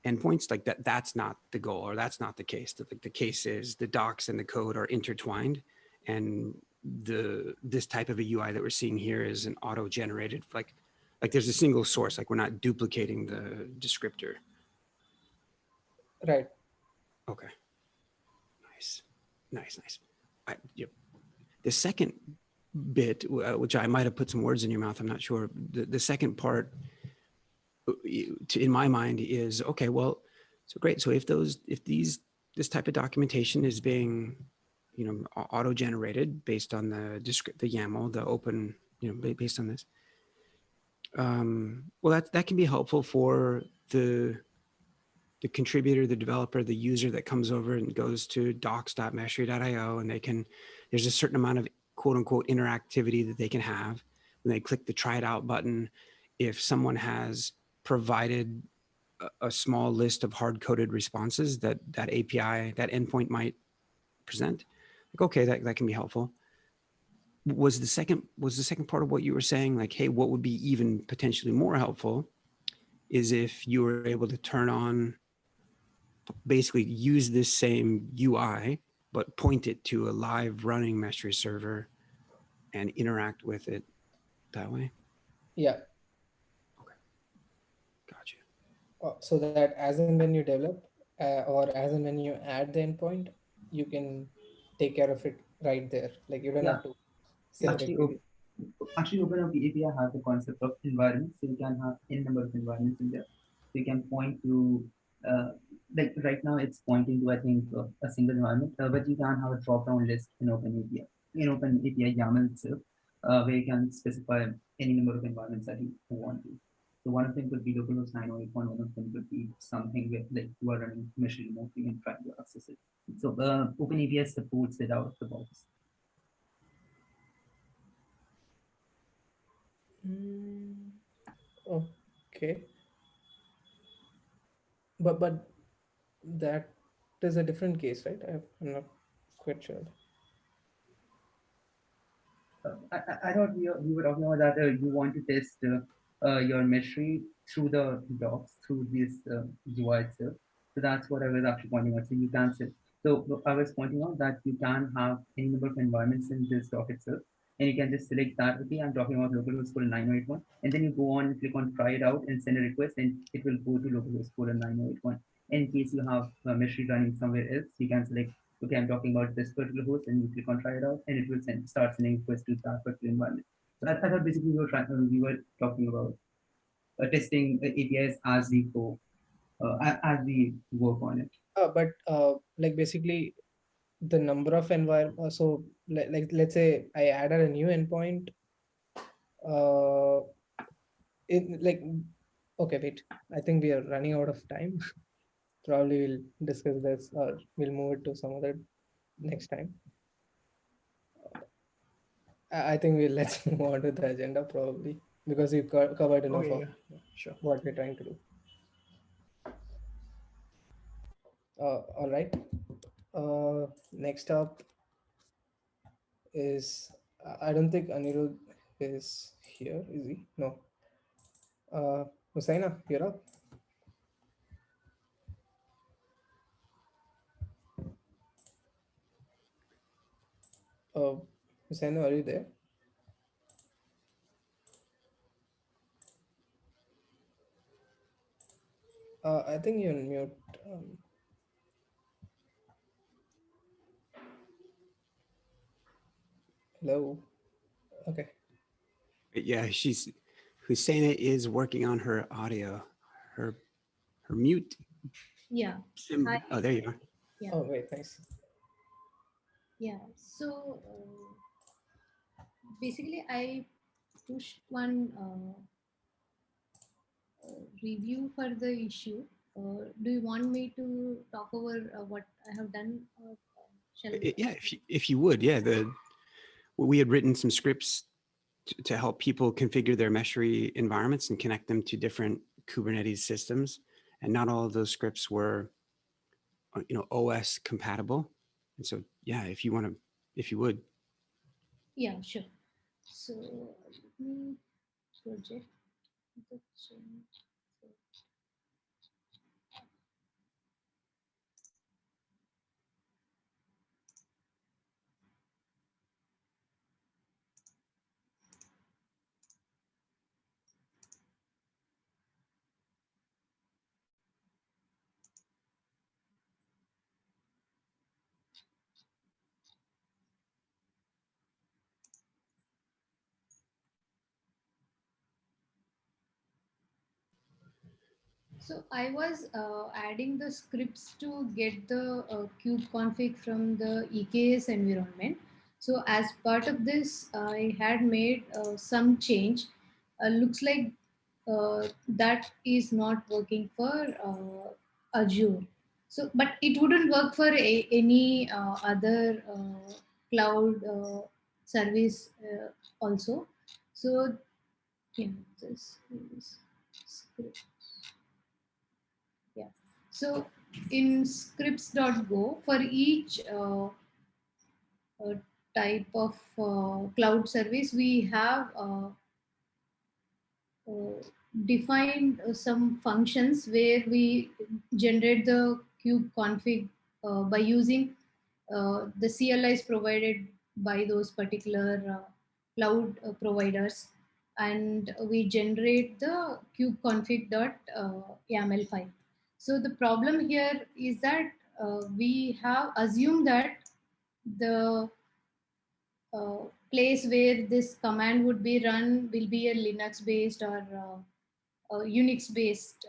endpoints. Like that's not the goal, or that's not the case. The case is the docs and the code are intertwined, and this type of a UI that we're seeing here is an auto-generated, like there's a single source, like we're not duplicating the descriptor. Right. Okay. Nice. Yep. The second bit, which I might have put some words in your mouth, I'm not sure. The second part, in my mind, is okay. Well, so great. So if these this type of documentation is being, auto generated based on the YAML, the open, based on this. Well, that can be helpful for the contributor, the developer, the user that comes over and goes to docs.meshery.io, and there's a certain amount of quote unquote interactivity that they can have when they click the try it out button. If someone has provided a small list of hard coded responses that API, that endpoint might present, like, okay, that can be helpful. Was the second part of what you were saying, like, hey, what would be even potentially more helpful is if you were able to turn on, basically use this same UI, but point it to a live running Meshery server and interact with it that way? Yeah. Okay, gotcha. So that as and when you develop, or as and when you add the endpoint, you can take care of it right there. Like you don't Yeah, have to actually, separately. actually, OpenAPI API has the concept of environments, so you can have n number of environments in there. So you can point to, uh, like right now it's pointing to, I think, a single environment, but you can have a drop-down list in OpenAPI, YAML itself, where you can specify any number of environments that you want to. So one of them could be localhost 901, one of them could be something where like you are running machine remotely and trying to access it. So OpenAPI supports it out of the box. Mm, okay, but that is a different case, right? I'm not quite sure. I thought we were talking about that you want to test your Meshery through the docs, through this UI itself. So that's what I was actually pointing out. So you can say, so I was pointing out that you can have any number of environments in this doc itself. And you can just select that, okay, I'm talking about localhost colon 9081. And then you go on, click on try it out and send a request, and it will go to localhost colon 9081. In case you have Meshery running somewhere else, you can select, okay, I'm talking about this particular host, and you click on try it out, and it will start sending requests to that particular environment. So I thought basically we were talking about testing APIs as we go, as we work on it. But like basically the number of environment. So like let's say I added a new endpoint. Uh, it like okay, wait. I think we are running out of time. Probably we'll discuss this, or we'll move it to some other next time. I think we'll let's move on to the agenda probably because we've covered enough Okay, of yeah, yeah, sure. what we're trying to do. All right. Next up is I don't think Anirudh is here. Is he? No. Husaina, you're up. Uh, Husaina, are you there? I think you're on mute. Hello. Okay. Yeah, Husseina is working on her audio, her mute Yeah. Hi. symbol. Oh, there you are. Yeah. Oh, wait, nice. Yeah. So basically, I pushed one review for the issue. Do you want me to talk over what I have done? Or, shall Yeah, if you would, yeah. We had written some scripts to help people configure their Meshery environments and connect them to different Kubernetes systems, and not all of those scripts were, OS compatible. And so, yeah, if you would. yeah, sure. So let me project the change. So, So I was adding the scripts to get the kube config from the EKS environment. So as part of this, I had made some change. Looks like that is not working for Azure. So, but it wouldn't work for any other cloud service also. So, yeah, this is script. Yeah. So in scripts.go, for each uh, type of cloud service, we have uh, defined some functions where we generate the kube config by using the CLIs provided by those particular cloud providers, and we generate the kubeconfig.yaml file. So the problem here is that we have assumed that the uh, place where this command would be run will be a Linux based or Unix based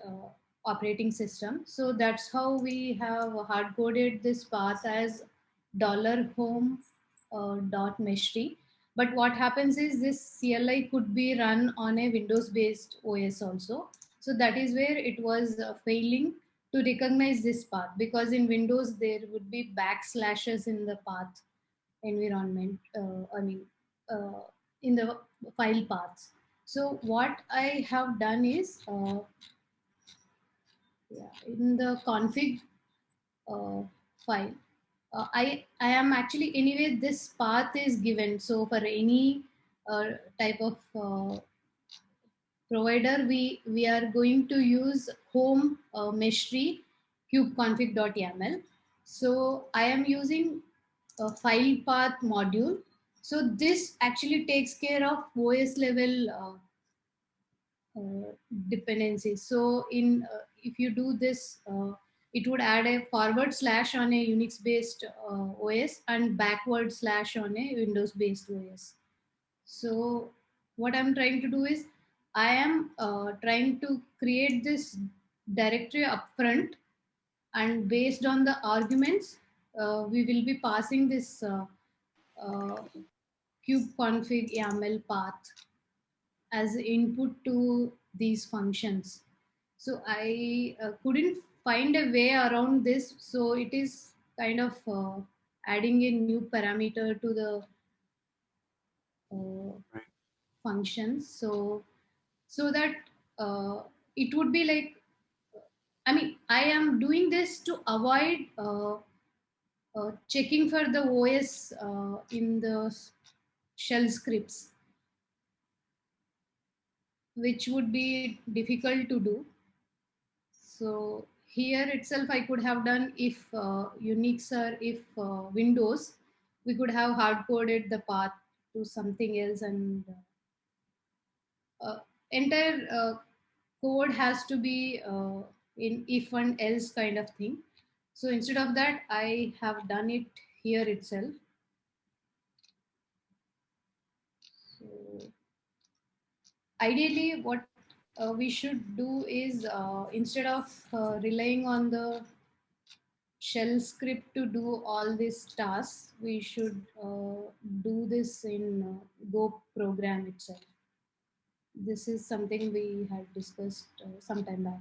operating system. So that's how we have hard coded this path as $home dot Meshery. But what happens is this CLI could be run on a Windows based OS also. So that is where it was failing to recognize this path, because in Windows there would be backslashes in the path environment. Uh, in the file paths. So what I have done is, yeah, in the config uh, file, I am actually, anyway this path is given. So for any type of provider, we are going to use home Meshery kubeconfig.yaml. So I am using a file path module. So this actually takes care of OS level dependencies. So in if you do this, it would add a forward slash on a Unix based OS and backward slash on a Windows based OS. So what I'm trying to do is, I am trying to create this directory upfront, and based on the arguments, we will be passing this uh, kubeconfig YAML path as input to these functions. So I couldn't find a way around this. So it is kind of adding a new parameter to the uh, Right. functions. So that uh, it would be like, I mean, I am doing this to avoid checking for the OS in the shell scripts, which would be difficult to do. So here itself, I could have done, if Unix or if Windows, we could have hard coded the path to something else, and entire code has to be in if and else kind of thing. So instead of that, I have done it here itself. So ideally, what we should do is, instead of relying on the shell script to do all these tasks, we should do this in Go program itself. This is something we had discussed some time back.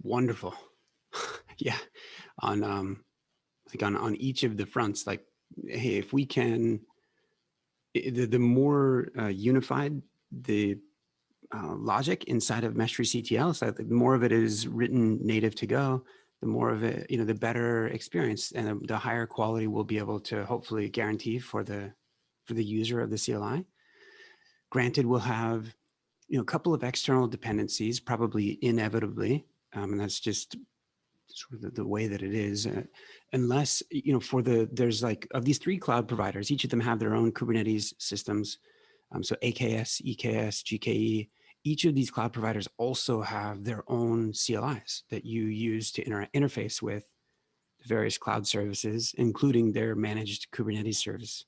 Wonderful. Yeah. On like on each of the fronts, like, hey, if we can, the more unified the logic inside of Meshery CTL, so the more of it is written native to Go, the more of it, the better experience and the higher quality we'll be able to hopefully guarantee for the user of the CLI. Granted, we'll have a couple of external dependencies, probably inevitably, and that's just sort of the way that it is, unless there's like, of these three cloud providers, each of them have their own Kubernetes systems. So AKS, EKS, GKE, each of these cloud providers also have their own CLIs that you use to interface with the various cloud services, including their managed Kubernetes service.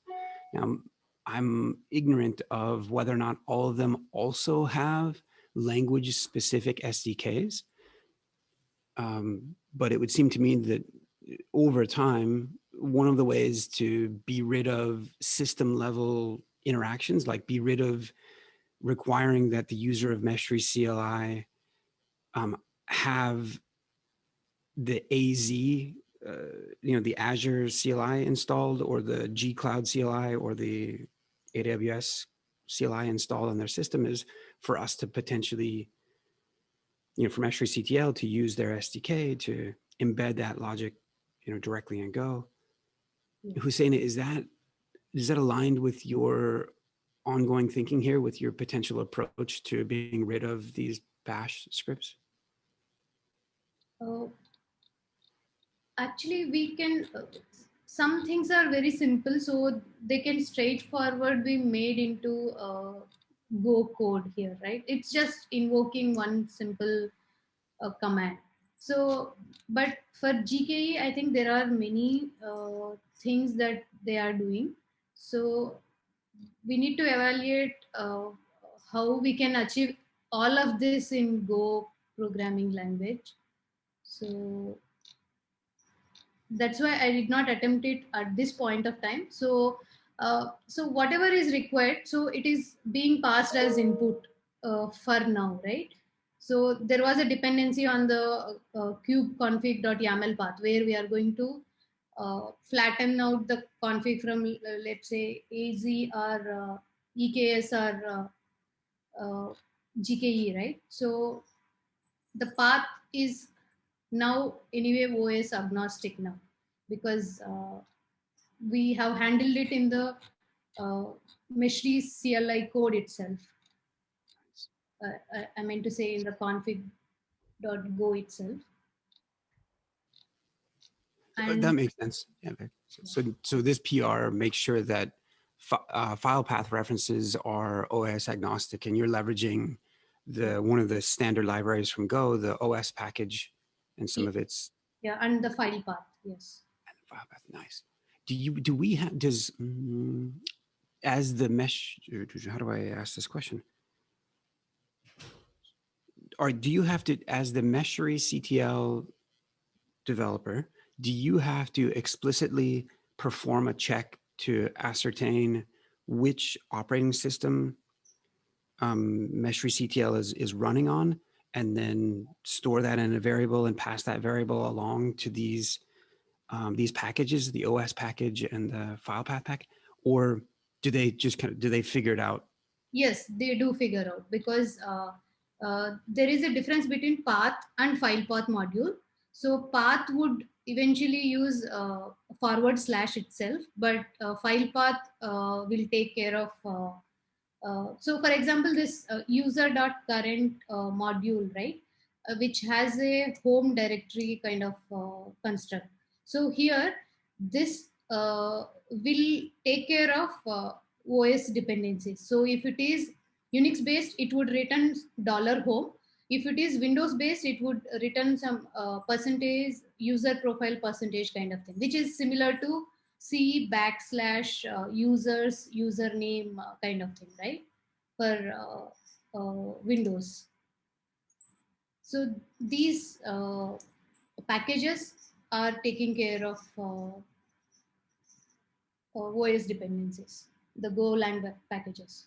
Now, I'm ignorant of whether or not all of them also have language specific SDKs. But it would seem to me that over time, one of the ways to be rid of system level interactions, like be rid of requiring that the user of Meshery CLI have the AZ, the Azure CLI installed, or the G Cloud CLI, or the AWS CLI installed on their system, is for us to potentially, for Meshery CTL to use their SDK to embed that logic, directly in Go. Hussein, is that aligned with your ongoing thinking here, with your potential approach to being rid of these bash scripts? Uh, Actually, we can. Some things are very simple, so they can straightforward be made into Go code here, right? It's just invoking one simple command. So, but for GKE, I think there are many things that they are doing. So we need to evaluate how we can achieve all of this in Go programming language. So that's why I did not attempt it at this point of time. So so whatever is required, so it is being passed as input for now, right? So there was a dependency on the kubeconfig.yaml path where we are going to flatten out the config from let's say AZ or EKS or GKE, right? So the path is now anyway OS agnostic now, because we have handled it in the uh, Meshery CLI code itself. I meant to say in the config.go itself. That And makes sense. Yeah. So this PR makes sure that file path references are OS agnostic, and you're leveraging one of the standard libraries from Go, the OS package, and some of its and the file path, yes. file path. Nice. Do we have as the mesh? How do I ask this question? Or do you have to, as the Meshery CTL developer, do you have to explicitly perform a check to ascertain which operating system Meshery CTL is running on, and then store that in a variable and pass that variable along to these packages, the OS package and the file path pack, or do they just do they figure it out? Yes, they do figure out, because there is a difference between path and file path module. So path would eventually use forward slash itself, but file path will take care of so for example, this user.current module, right, which has a home directory kind of construct. So here, this will take care of OS dependencies. So if it is Unix based, it would return $home. If it is Windows based, it would return some percentage user profile percentage kind of thing, which is similar to C backslash users username kind of thing, right? For Windows. So these packages are taking care of OS dependencies, the Golang packages.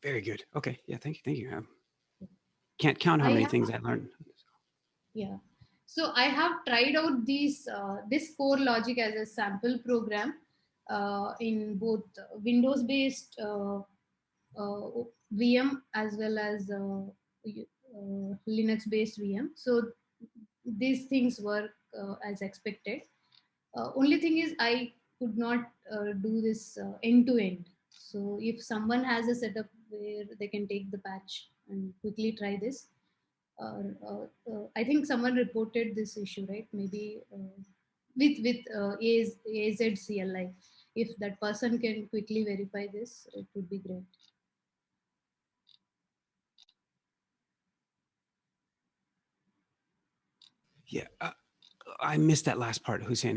Very good. Okay. Yeah. Thank you. Thank you. Can't count how I many have, things I learned. yeah. So I have tried out this core logic as a sample program in both Windows-based VM as well as Linux-based VM. So these things work as expected. Only thing is I could not do this end to end. So if someone has a setup where they can take the patch and quickly try this, I think someone reported this issue, right? Maybe with AZCLI. If that person can quickly verify this, it would be great. Yeah. I missed that last part, Hussein.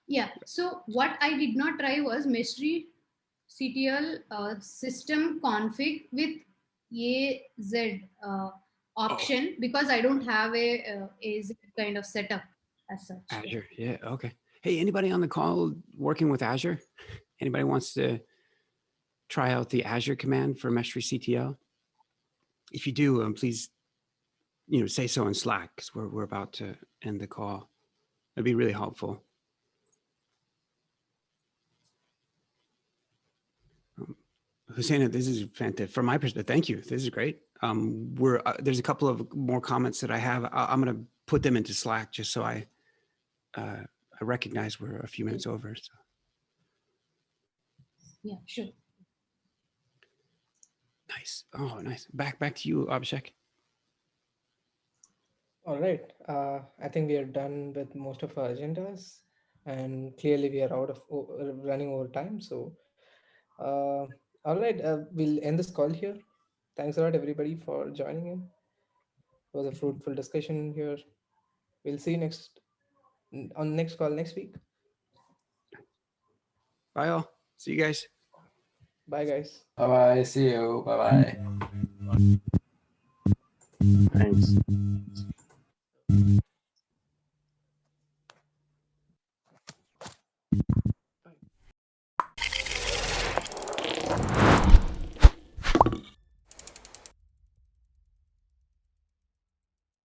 Yeah. So what I did not try was Meshery CTL system config with AZ Oh, option, because I don't have a AZ kind of setup as such. Yeah. Azure. Yeah. Okay. Hey, anybody on the call working with Azure? Anybody wants to try out the Azure command for Meshery CTL? If you do, please, say so in Slack, because we're about to end the call. It'd be really helpful. Hussein, this is fantastic from my perspective. Thank you. This is great. There's a couple of more comments that I have. I'm going to put them into Slack just so I recognize we're a few minutes over. So. Yeah, sure. Nice. Oh, nice. Back to you, Abhishek. All right. I think we are done with most of our agendas, and clearly we are running over time. So, all right, we'll end this call here. Thanks a lot, everybody, for joining in. It was a fruitful discussion here. We'll see you on next call next week. Bye, all. See you guys. Bye, guys. Bye bye. See you. Bye bye. Thanks.